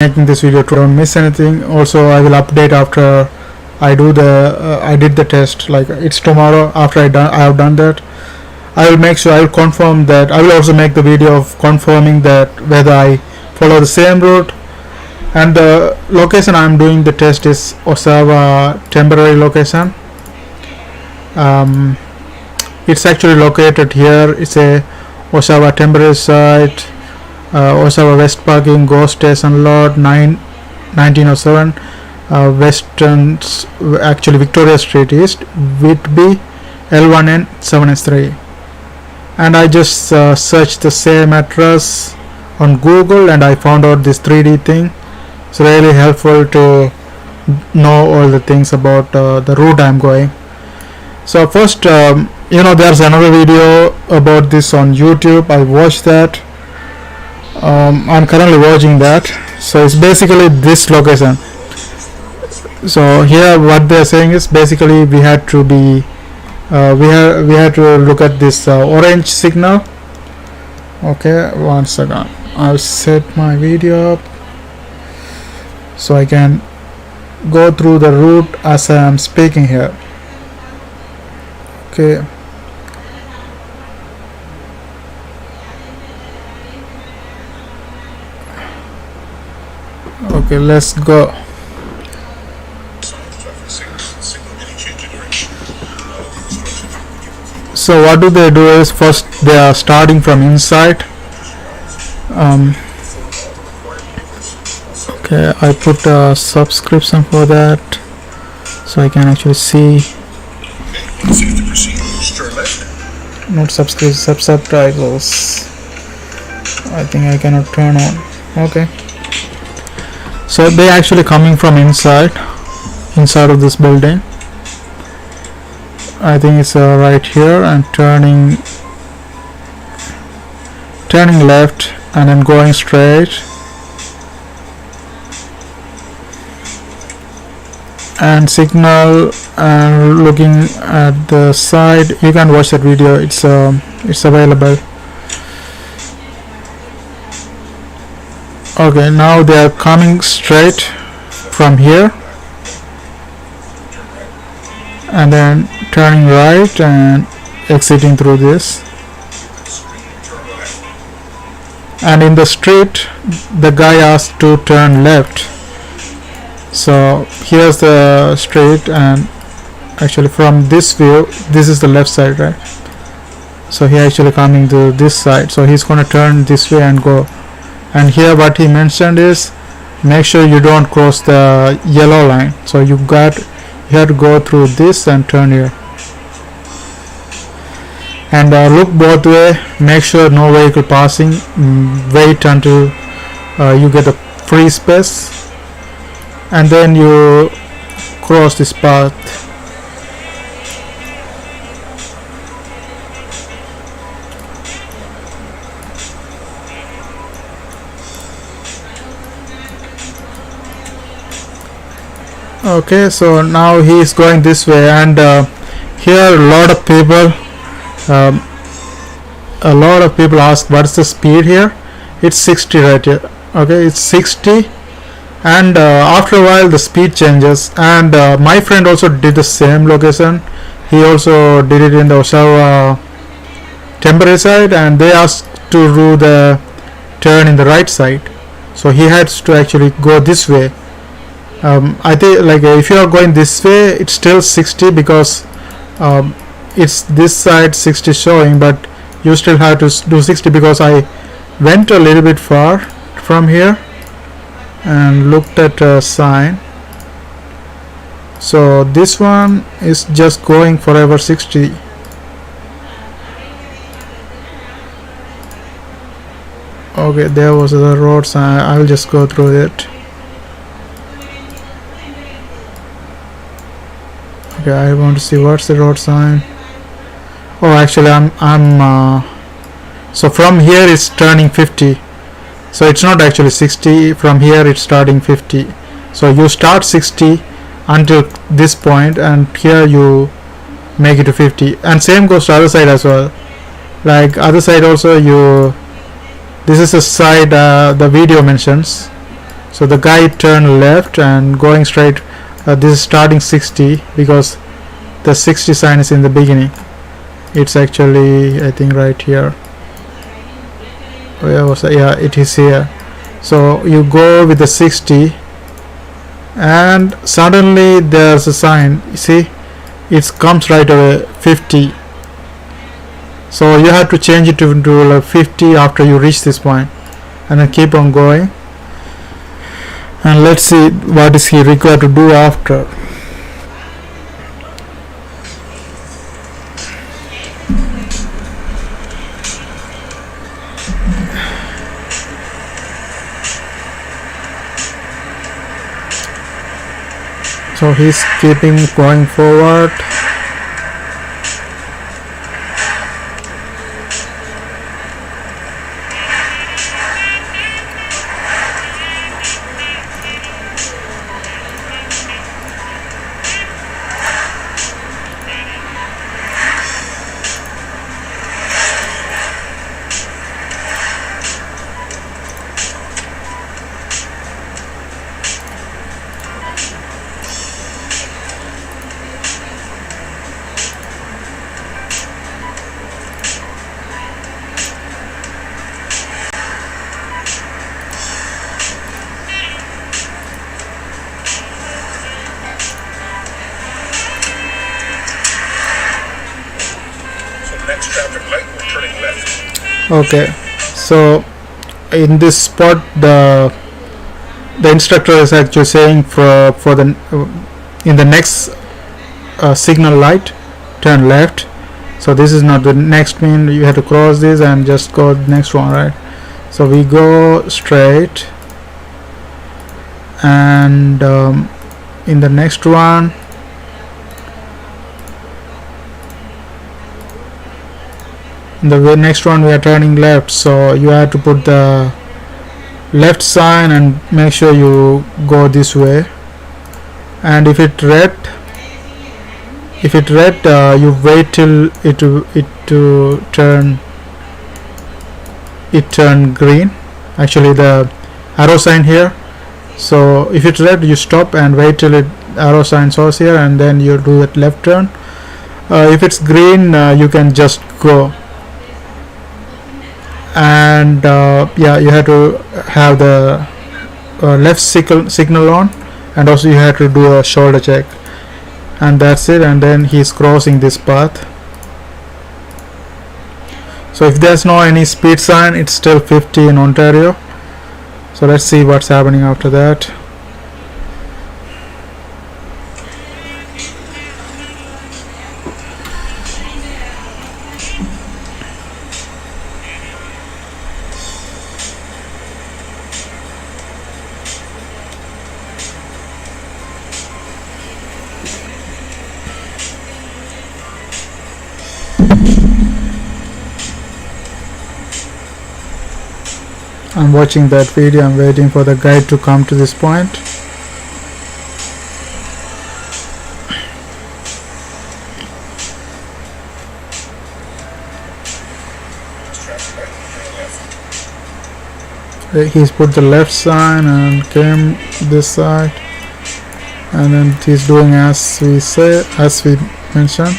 making this video to don't miss anything. Also, I will update after I do the I did the test. Like it's tomorrow after I have done that. I will make sure I will confirm that. I will also make the video of confirming that whether I follow the same route. And the location I am doing the test is Oshawa temporary location. It's actually located here. It's a Oshawa temporary site. Oshawa West Parking, Go Station Lot 1907, Western, actually Victoria Street East, Whitby, L1N 7S3. And I just searched the same address on Google and I found out this 3D thing. It's really helpful to know all the things about the route I'm going. So first, there's another video about this on YouTube. I watched that. I'm currently watching that. So it's basically this location. So here what they're saying is basically we had to be we had to look at this orange signal. Okay, 1 second. I'll set my video up so I can go through the route as I am speaking here. Okay. Okay, let's go. So what do they do is first they are starting from inside. Okay, I put a subscription for that so I can actually see. Not subtitles. I think I cannot turn on. Okay. So they actually coming from inside of this building. I think it's right here and turning left and then going straight and signal and looking at the side. You can watch that video. It's available. Okay, now they are coming straight from here and then turning right and exiting through this. And in the street the guy asked to turn left. So here's the street and actually from this view this is the left side, right? So he actually coming to this side, so he's gonna turn this way and go. And here what he mentioned is make sure you don't cross the yellow line. So you have to go through this and turn here. And look both way. Make sure no vehicle passing. Wait until you get a free space, and then you cross this path. Okay, so now he is going this way, and here a lot of people ask what's the speed here. It's 60 right here. Okay, it's 60, and after a while the speed changes. And my friend also did the same location. He also did it in the Oshawa temporary side, and they asked to do the turn in the right side, so he has to actually go this way. I think like if you are going this way it's still 60 because it's this side 60 showing, but you still have to do 60 because I went a little bit far from here and looked at a sign. So this one is just going forever 60. Okay, there was the road sign. I will just go through it. Okay, I want to see what's the road sign. Oh, actually so from here it's turning 50, so it's not actually 60. From here it's starting 50, so you start 60 until this point and here you make it to 50. And same goes to other side as well. Like other side also, this is a side the video mentions. So the guy turned left and going straight. This is starting 60 because the 60 sign is in the beginning. It's actually, I think, right here. Yeah, it is here. So you go with the 60 and suddenly there's a sign. You see, it comes right away 50. So you have to change it to like 50 after you reach this point, and then keep on going. And let's see what is he required to do after. So he's keeping going forward. Next traffic light, we're turning left. Okay, so in this spot the instructor is actually saying for the in the next signal light turn left. So this is not the next mean, you have to cross this and just go the next one, right? So we go straight, and in the next one we are turning left, so you have to put the left sign and make sure you go this way. And if it red, you wait till it turn green, actually the arrow sign here. So if it's red, you stop and wait till it arrow sign shows here, and then you do that left turn. If it's green, you can just go. And yeah, you have to have the left signal on, and also you have to do a shoulder check, and that's it. And then he's crossing this path. So if there's no any speed sign, it's still 50 in Ontario. So let's see what's happening after that. I'm watching that video. I'm waiting for the guide to come to this point. He's put the left sign and came this side, and then he's doing as we mentioned.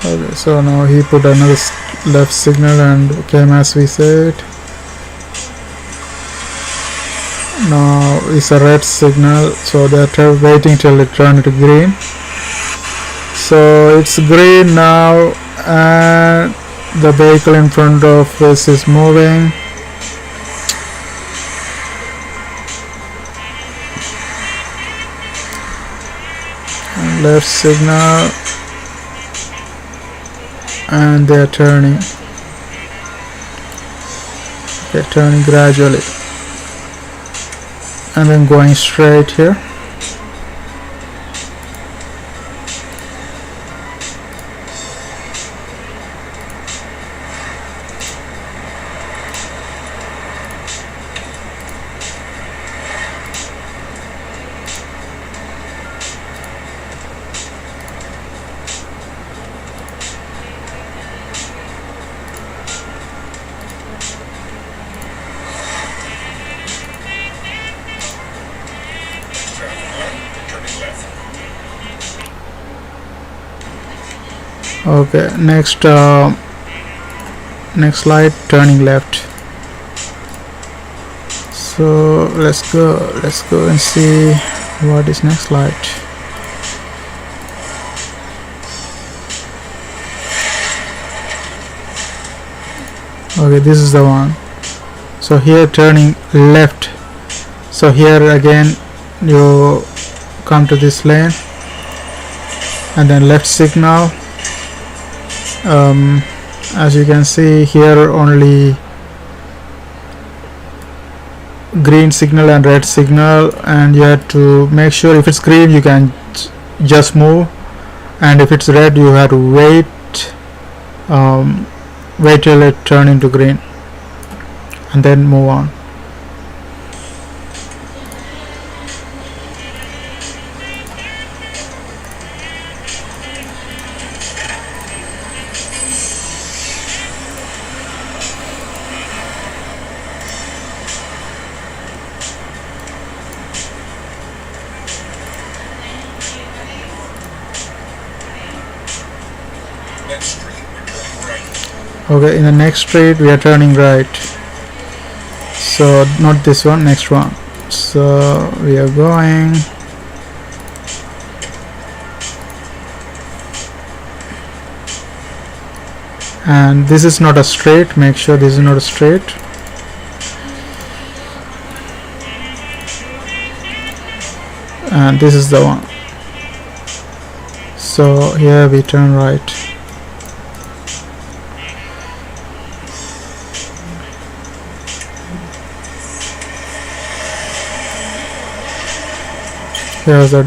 Okay, so now he put another left signal and came as we said. Now it's a red signal, so they're waiting till it turns to green. So it's green now, and the vehicle in front of us is moving. And left signal, and they're turning. They're turning gradually, and then going straight here. Okay, next light, turning left. So let's go and see what is next light. Okay, this is the one. So here turning left, so here again you come to this lane and then left signal. As you can see here, only green signal and red signal, and you have to make sure if it's green you can just move, and if it's red you have to wait till it turn into green and then move on. Next street, we're turning right. Okay, in the next street we are turning right. So not this one, next one. So we are going. And this is not a straight, make sure this is not a straight. And this is the one. So here we turn right. Here's a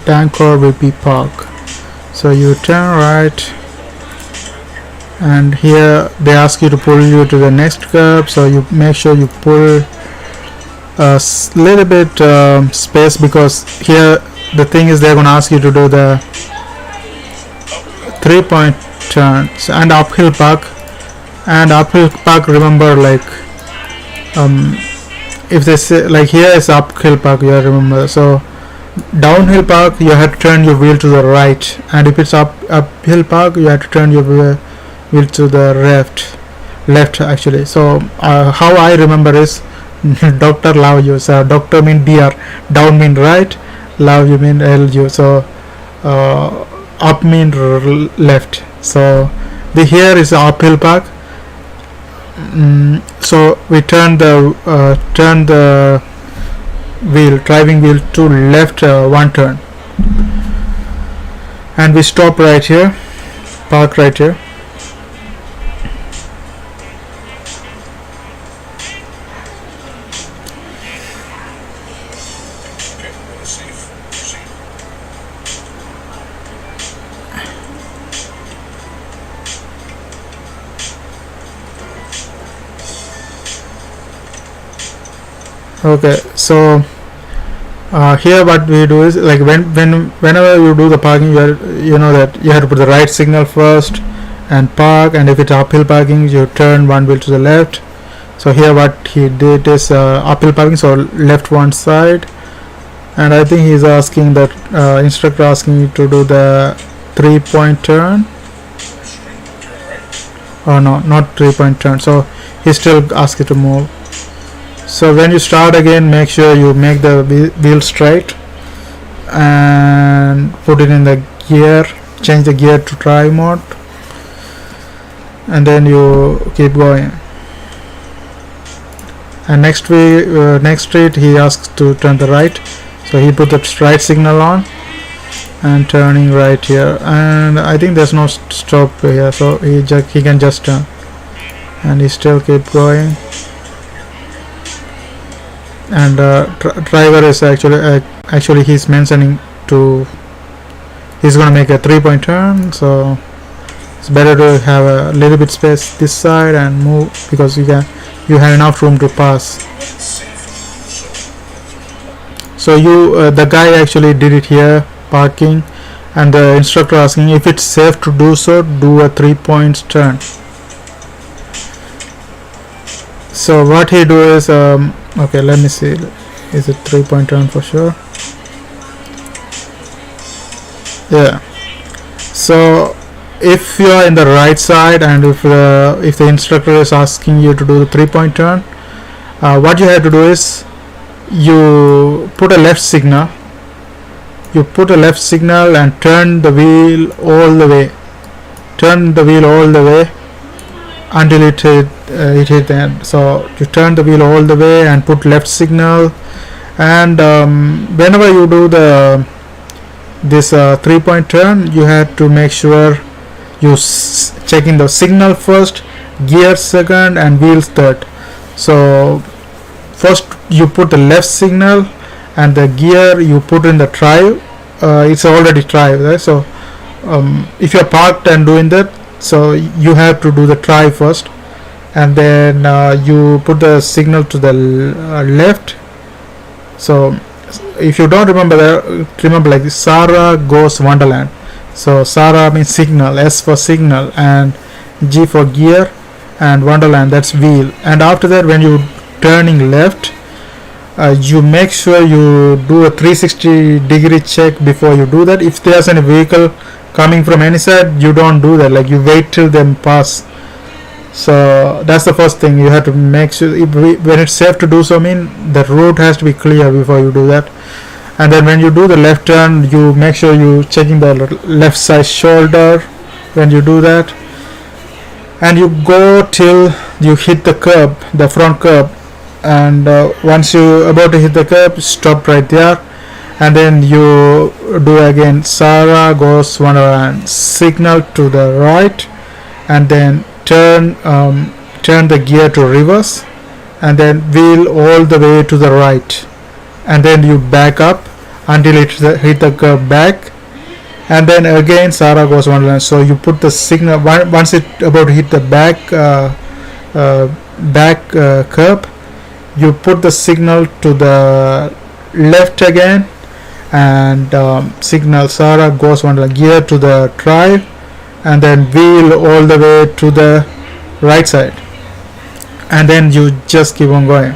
Dancor BP Park. So you turn right, and here they ask you to pull you to the next curb, so you make sure you pull a little bit space, because here the thing is they're going to ask you to do the 3-point turns and uphill park. And uphill park, remember, like if they say like here is uphill park, you have to remember. So downhill park you have to turn your wheel to the right, and if it's uphill park you have to turn your wheel to the left actually. So how I remember is doctor love you, so doctor mean dr, down mean right, love you mean lu, so up mean left. So the here is uphill park. So we turn the driving wheel to left one turn, and we stop right here, park right here. Okay, let's see if proceed. Okay, so here what we do is, like whenever you do the parking, you know that you have to put the right signal first and park, and if it's uphill parking you turn one wheel to the left. So here what he did is uphill parking, so left one side, and I think he's asking that instructor asking you to do the 3-point turn. Oh no, not 3-point turn, so he still asks you to move. So when you start again, make sure you make the wheel straight and put it in the gear, change the gear to drive mode, and then you keep going. And next street he asks to turn the right, so he put the right signal on and turning right here, and I think there's no stop here, so he can just turn, and he still keep going. And driver is actually he's mentioning he's gonna make a 3-point turn, so it's better to have a little bit space this side and move, because you have enough room to pass. So the guy actually did it here, parking, and the instructor asking if it's safe to do so, do a 3-point turn. So what he do is okay, let me see, is it 3-point turn for sure? Yeah. So if you are in the right side and if the instructor is asking you to do the 3-point turn, what you have to do is you put a left signal. And turn the wheel all the way. Until it hit the end. So you turn the wheel all the way and put left signal. And whenever you do this 3-point turn, you have to make sure you checking the signal first, gear second, and wheels third. So first you put the left signal, and the gear you put in the drive. It's already drive, right? So if you're parked and doing that, so you have to do the drive first, and then you put the signal to the left. So if you don't remember like this, Sarah goes Wonderland. So Sarah means signal, S for signal, and G for gear, and Wonderland, that's wheel. And after that, when you turning left, you make sure you do a 360-degree check before you do that. If there's any vehicle coming from any side, you don't do that, like you wait till them pass. So that's the first thing you have to make sure. When it's safe to do so, the road has to be clear before you do that. And then when you do the left turn, you make sure you checking the left side shoulder when you do that, and you go till you hit the curb, the front curb. And once you about to hit the curb, stop right there, and then you do again Sarah goes Wonderland, signal to the right, and then turn the gear to reverse, and then wheel all the way to the right, and then you back up until it hit the curb back, and then again Sarah goes Wonderland. So you put the signal once it about to hit the back curb, you put the signal to the left again, and signal Sarah goes Wonderland, gear to the drive, and then wheel all the way to the right side, and then you just keep on going.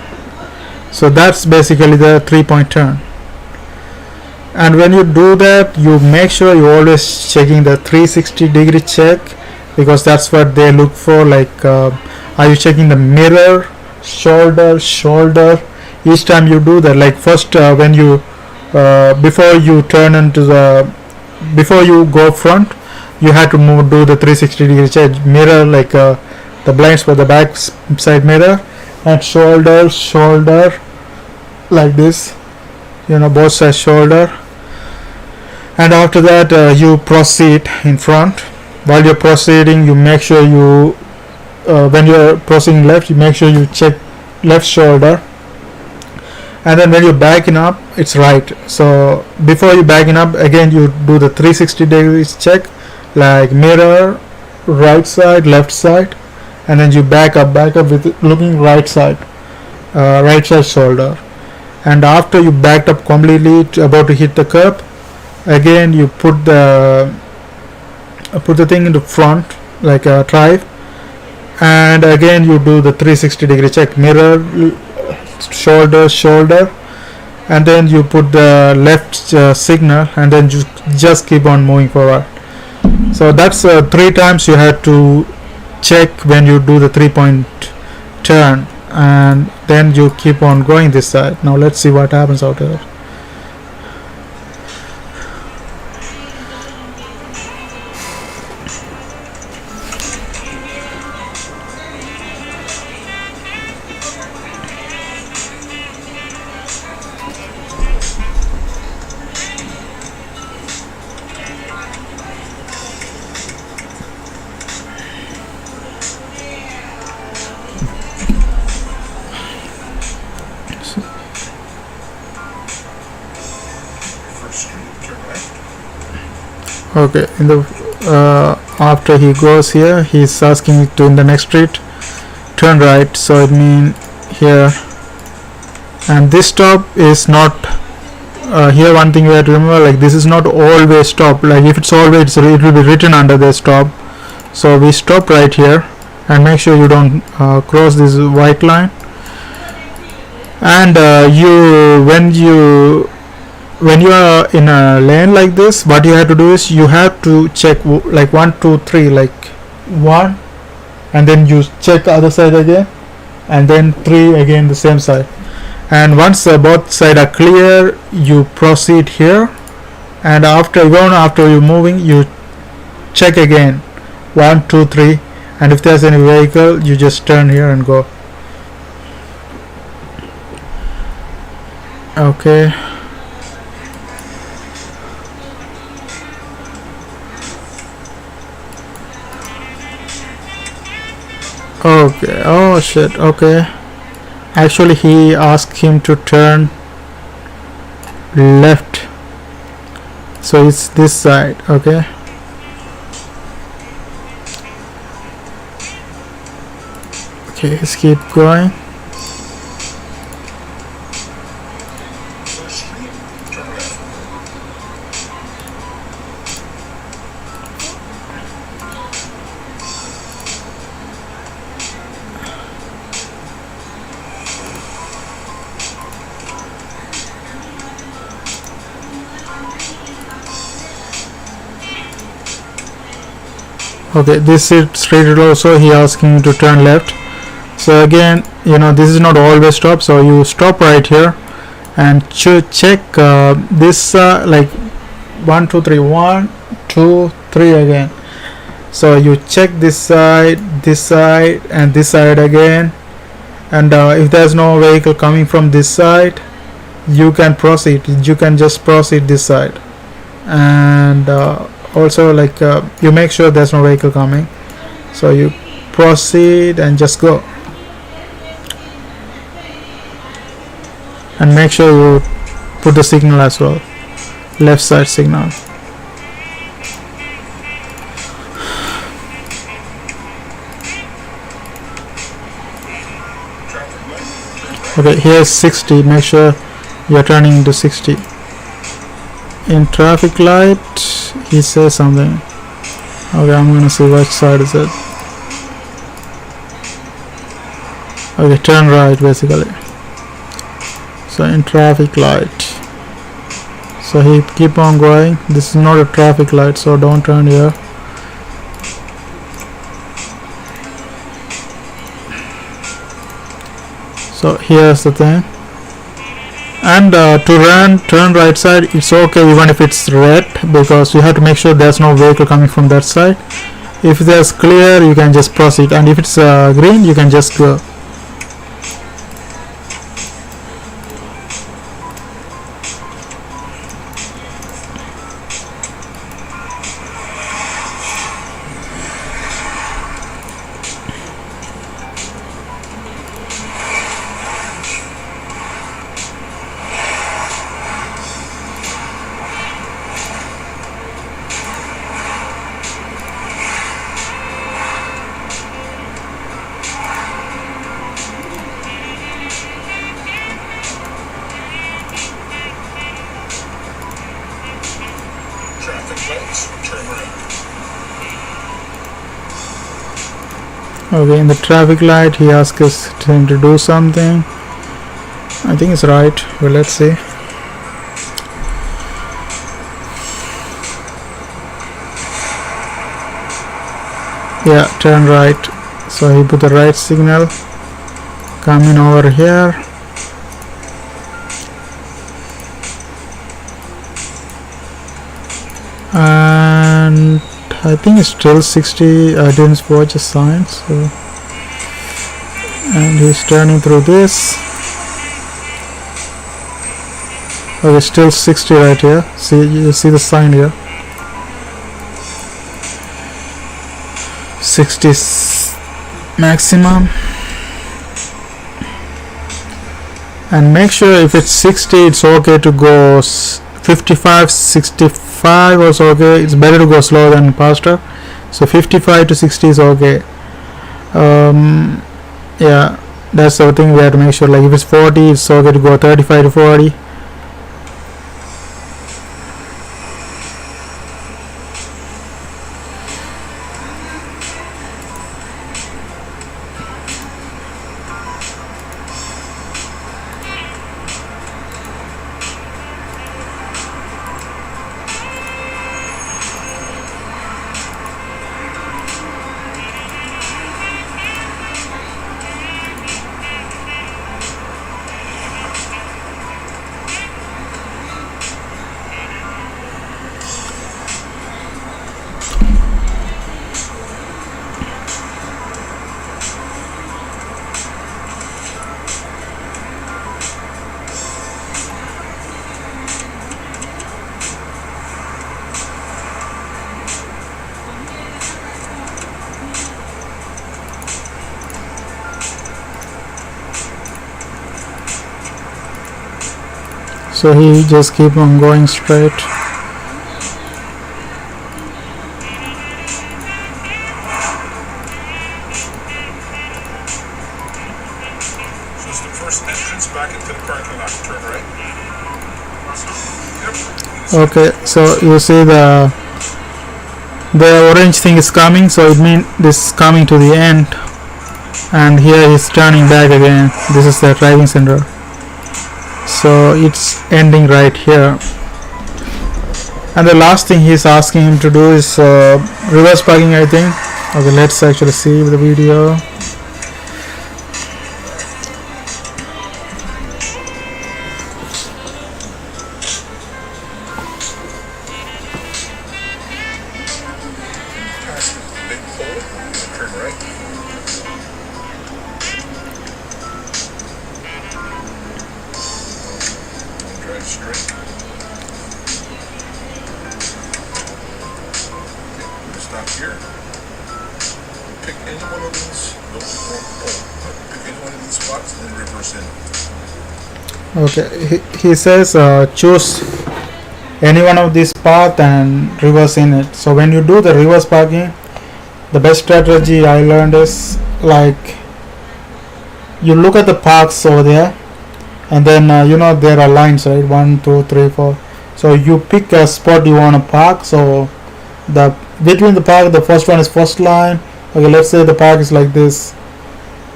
So that's basically the 3-point turn. And when you do that, you make sure you always checking the 360-degree check, because that's what they look for. Like are you checking the mirror, shoulder, each time you do that. Like first when you before you turn into before you go front, you have to do the 360-degree check. Mirror, like the blinds for the back side mirror, and shoulder like this, both sides shoulder. And after that you proceed in front. While you're proceeding, you make sure you when you're proceeding left, you make sure you check left shoulder, and then when you're backing up, it's right. So before you backing up, again you do the 360 degrees check, like mirror, right side, left side, and then you back up with looking right side shoulder. And after you backed up completely about to hit the curb, again you put the thing into front, like a drive, and again you do the 360-degree check, mirror, shoulder, and then you put the left signal, and then you just keep on moving forward. So that's 3 times you have to check when you do the 3-point turn, and then you keep on going this side. Now let's see what happens out here. Okay, in the after he goes here, he's asking to in the next street turn right, so it means here. And this stop is not here. One thing you have to remember, like this is not always stop. Like if it's always, it will be written under the stop. So we stop right here, and make sure you don't cross this white line. And when you when you are in a lane like this, what you have to do is you have to check like 1 2 3, like 1, and then you check other side again, and then 3 again the same side. And once both sides are clear, you proceed here, and after you're moving, you check again 1 2 3, and if there's any vehicle, you just turn here and go. Okay. Okay. Oh shit. Okay. Actually, he asked him to turn left, so it's this side. Okay. Okay, let's keep going. First street, turn left. Okay, this is straight also. He asking you to turn left. So again, this is not always stop. So you stop right here and check this like 1 2 3, 1 2 3 again. So you check this side, and this side again. And if there's no vehicle coming from this side, you can proceed. You can just proceed this side. And also, like, you make sure there's no vehicle coming, so you proceed and just go, and make sure you put the signal as well, left side signal. Traffic light, turn right. Okay, here's 60. Make sure you're turning into 60. In traffic light, he says something. Okay, I'm gonna see which side is it. Okay, turn right basically. So in traffic light, so he keep on going. This is not a traffic light, so don't turn here. So here's the thing. And to turn right side, it's okay even if it's red, because you have to make sure there's no vehicle coming from that side. If there's clear, you can just proceed, and if it's green, you can just go. Traffic lights, turn right. Okay, in the traffic light, he asks us him to do something. I think it's right. Well, let's see. Yeah, turn right. So he put the right signal. Coming over here. And I think it's still 60. I didn't watch the sign, so. And he's turning through this. Okay, still 60 right here. See, you see the sign here. 60 maximum. And make sure if it's 60, it's okay to go 55, 65 also okay. It's better to go slower than faster. So 55 to 60 is okay. Yeah, that's the thing we have to make sure. Like if it's 40, it's okay to go 35 to 40. So he just keep on going straight. So it's the first entrance back into the parking lot. Turn right. Yep. Okay, so you see the orange thing is coming, so it means this is coming to the end, and here he's turning back again. This is the driving center, so it's ending right here. And the last thing he's asking him to do is reverse parking, I think. Okay, let's actually see the video. Past the big pole. Turn right. Drive straight. Okay, stop here. Pick any one of these. Don't pick any one of these spots and then reverse in. Okay, he says choose any one of these path and reverse in it. So when you do the reverse parking, the best strategy I learned is like you look at the parks over there, and then there are lines, right? 1, 2, 3, 4. So you pick a spot you want to park. So the between the park, the first one is first line. Okay, let's say the park is like this.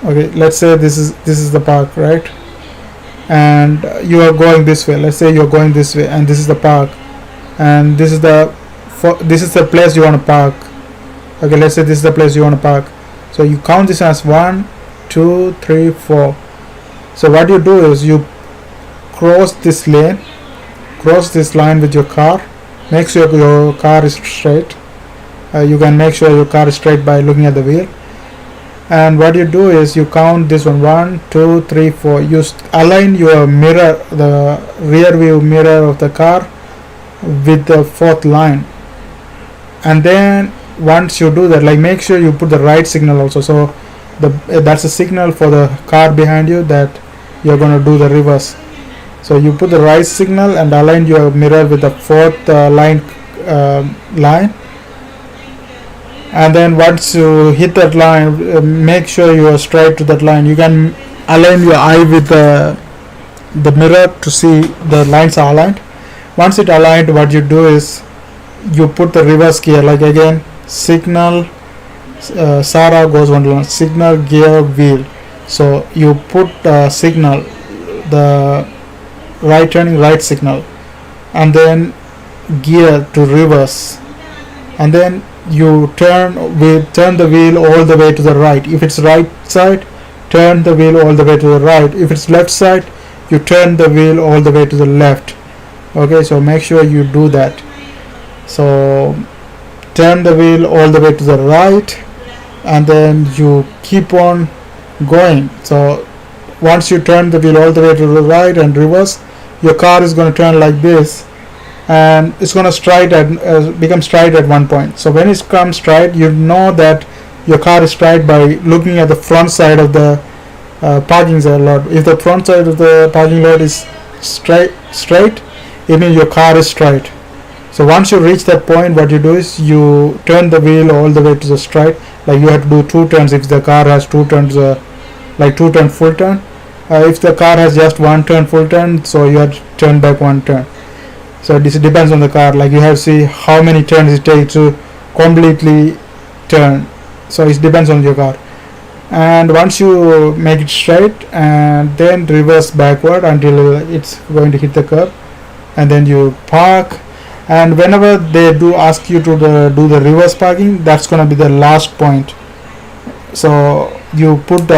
Okay, let's say this is the park, right? And you are going this way. Let's say you're going this way, and this is the park, and this is the place you want to park. Okay, let's say this is the place you want to park. So you count this as 1, 2, 3, 4. So what you do is you cross this line with your car. Make sure your car is straight. You can make sure your car is straight by looking at the wheel. And what you do is you count this one 1, 2, 3, 4. You align your mirror, the rear view mirror of the car, with the fourth line. And then once you do that, like make sure you put the right signal also. So that's a signal for the car behind you that you're going to do the reverse. So you put the right signal and align your mirror with the fourth line. And then once you hit that line, make sure you are straight to that line. You can align your eye with the mirror to see the lines are aligned. Once it aligned, what you do is you put the reverse gear, like again signal, Sarah goes one line, signal, gear, wheel. So you put signal, the right turning right signal, and then gear to reverse, and then you turn the wheel all the way to the right. If it's right side, turn the wheel all the way to the right. If it's left side, you turn the wheel all the way to the left. Okay, so make sure you do that. So turn the wheel all the way to the right, and then you keep on going. So once you turn the wheel all the way to the right and reverse, your car is going to turn like this, and it's going to become straight at one point. So when it comes straight, you know that your car is straight by looking at the front side of the parking lot. If the front side of the parking lot is straight, it means your car is straight. So once you reach that point, what you do is you turn the wheel all the way to the straight. Like you have to do 2 turns if the car has 2 turns, like 2 turn full turn. If the car has just 1 turn full turn, so you have to turn back 1 turn. So this depends on the car. Like you have to see how many turns it takes to completely turn. So it depends on your car. And once you make it straight, and then reverse backward until it's going to hit the curb, and then you park. And whenever they do ask you to do the reverse parking, that's going to be the last point. So you put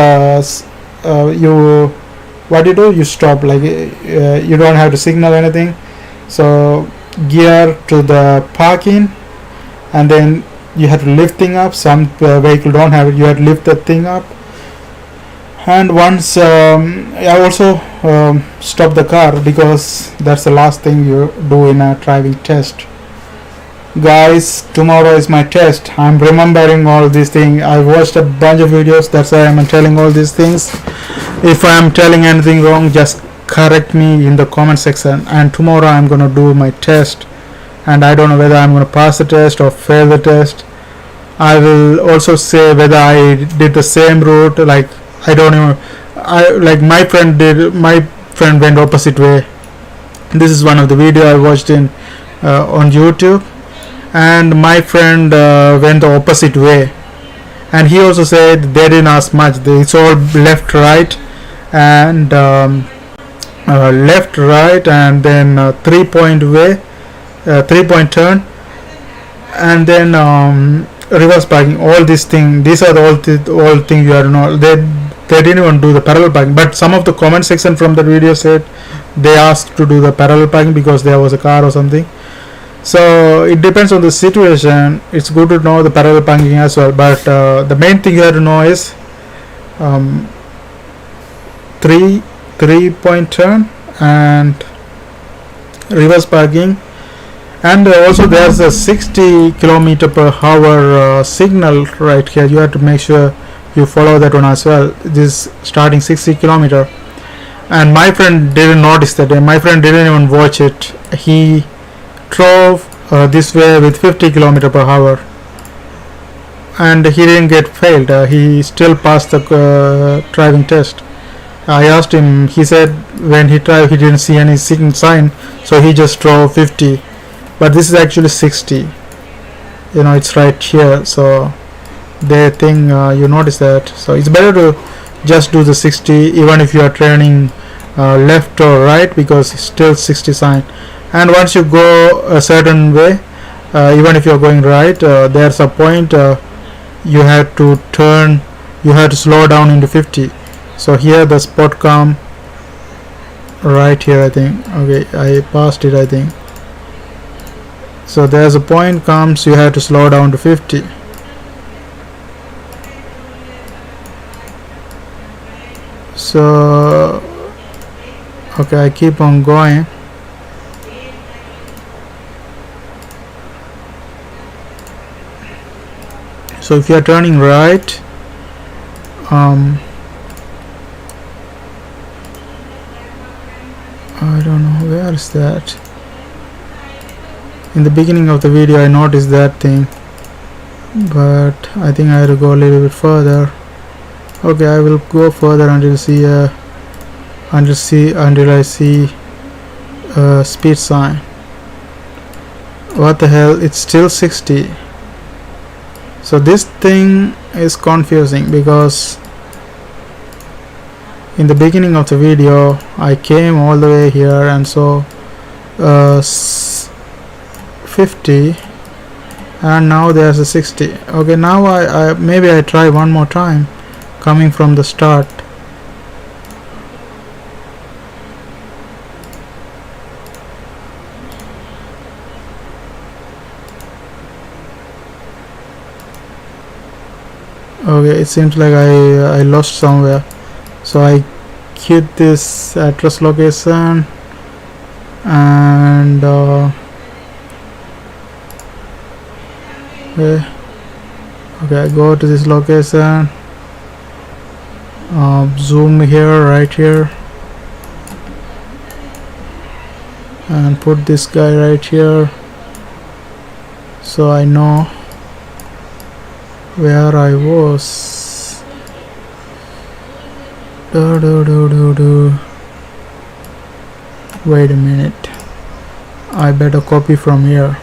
what you do, you stop. Like you don't have to signal anything. So gear to the parking, and then you have to lift thing up. Some vehicle don't have it. You have to lift the thing up. And once I also stop the car, because that's the last thing you do in a driving test. Guys, tomorrow is my test. I'm remembering all these things. I watched a bunch of videos, that's why I'm telling all these things. If I'm telling anything wrong, just correct me in the comment section, and tomorrow I'm gonna do my test, and I don't know whether I'm gonna pass the test or fail the test. I will also say whether I did the same route. Like, I don't know, my friend went opposite way. This is one of the video I watched in on YouTube, and my friend went the opposite way, and he also said they didn't ask much. It's all left, right, and left, right, and then 3-point way, 3-point turn, and then reverse parking. All these things, these are the all things you have to know. They didn't even do the parallel parking, but some of the comment section from the video said they asked to do the parallel parking because there was a car or something. So it depends on the situation. It's good to know the parallel parking as well, but the main thing you have to know is 3-point turn and reverse parking. And also there's a 60 kilometer per hour signal right here. You have to make sure you follow that one as well. This starting 60 kilometer, and my friend didn't notice that. My friend didn't even watch it. He drove this way with 50 kilometer per hour, and he didn't get failed. He still passed the driving test. I asked him. He said when he tried, he didn't see any sign, so he just drove 50. But this is actually 60. It's right here, so they think you notice that. So it's better to just do the 60 even if you are turning left or right, because it's still 60 sign. And once you go a certain way, even if you are going right, there's a point you have to turn, you have to slow down into 50. So here the spot come right here, I think. Okay, I passed it, I think. So there's a point comes, you have to slow down to 50. So okay, I keep on going. So if you are turning right, I don't know where is that. In the beginning of the video I noticed that thing, but I think I have to go a little bit further. Okay, I will go further until I see a speed sign. What the hell, it's still 60. So this thing is confusing, because in the beginning of the video I came all the way here and saw 50, and now there's a 60. Okay, now I maybe I try one more time coming from the start. Okay, it seems like I lost somewhere, so I quit this address location, and okay, I go to this location, zoom here, right here, and put this guy right here, so I know where I was. Wait a minute, I better copy from here.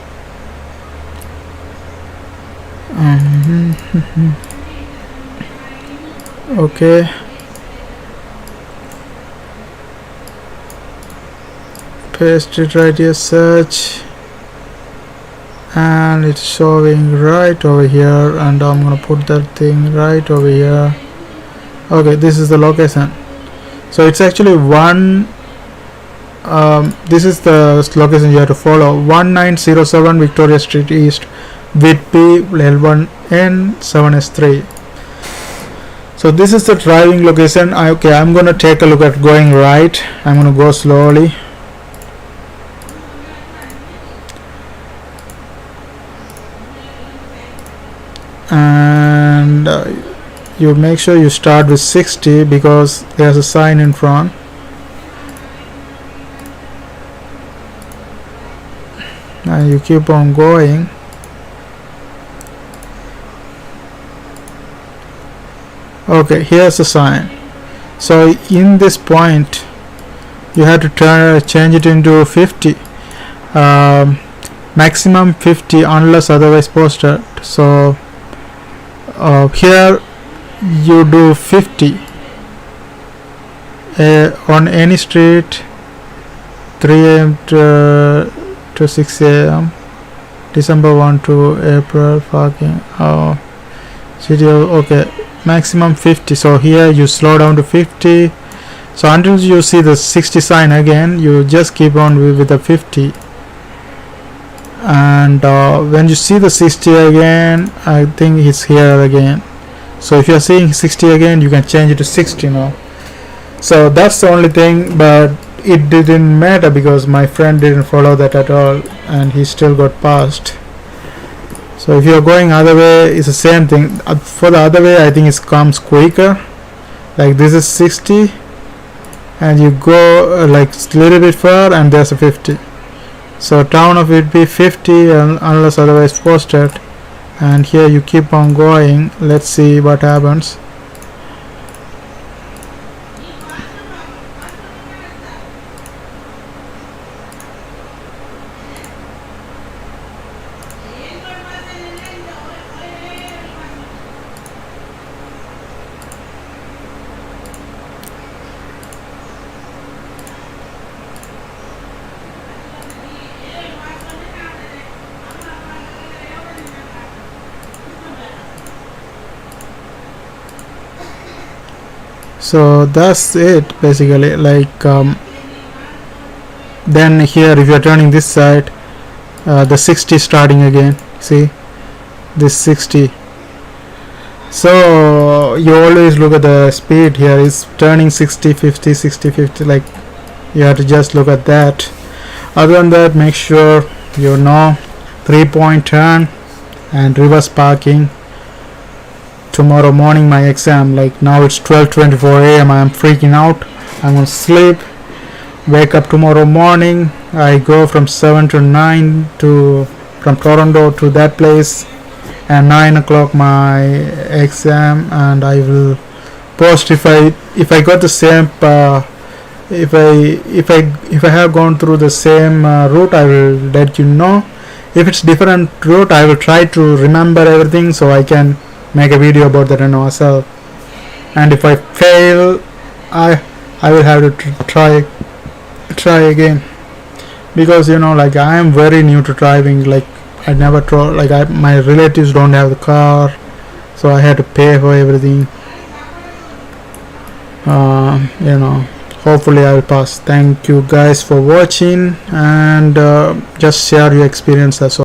Okay, paste it right here, search, and it's showing right over here, and I'm gonna put that thing right over here. Okay, this is the location. So it's actually this is the location you have to follow: 1907 Victoria Street East, Whitby, L1N7S3. So this is the driving location. I'm gonna take a look at going right. I'm gonna go slowly. And you make sure you start with 60, because there's a sign in front. and you keep on going. Okay, here's the sign. So in this point you have to change it into 50, maximum 50 unless otherwise posted. So here you do 50 on any street, 3 a.m. to 6 a.m. December 1 to April parking. City of, okay, maximum 50. So here you slow down to 50. So until you see the 60 sign again, you just keep on with the 50. And when you see the 60 again, I think it's here again. So if you're seeing 60 again, you can change it to 60 now. So that's the only thing, but it didn't matter because my friend didn't follow that at all and he still got passed. So if you're going other way, it's the same thing. For the other way, I think it comes quicker. Like this is 60 and you go like a little bit far and there's a 50. So town of it be 50 unless otherwise posted, and here you keep on going. Let's see what happens. So that's it basically. Like then here if you're turning this side, the 60 starting again. See this 60. So you always look at the speed here. Is turning 60 50 60 50, like you have to just look at that. Other than that, make sure you know 3-point turn and reverse parking. Tomorrow morning my exam, like now it's 12:24 a.m. I am freaking out. I'm gonna sleep, wake up tomorrow morning. I go from 7 to 9 from Toronto to that place, and 9 o'clock my exam, and I will post if I got the same if I have gone through the same route. I will let you know. If it's different route, I will try to remember everything so I can make a video about that and myself. And if I fail, I will have to try again, because like I am very new to driving. Like I never my relatives don't have the car, so I had to pay for everything. Hopefully I will pass. Thank you guys for watching, and just share your experience. That's all.